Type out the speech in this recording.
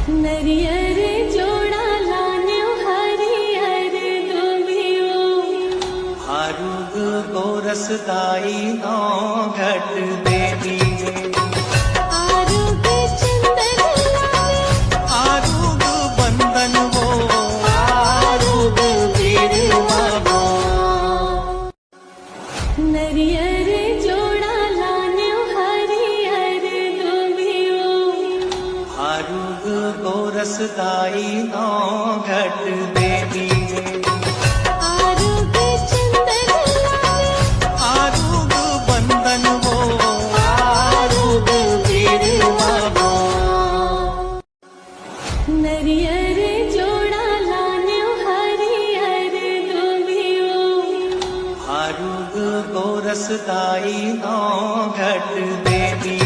नरियर जोड़ा लान्यो हरियर दुबियो आरुग गोरसदाई नो घट देवी आरुग चंदन लावे आरुग बंधन वो आरुग बीरवावो नरियर जोड़ा लान्यो हरियर दुबियो आरुग गोरसदाई नो घट देवी आरुग चंदन लावे आरुग बंधन वो आरुग बीरवावो नरियर जोड़ा लान्यो हरियर दुबियो आरुग गोरसदाई नो घट देवी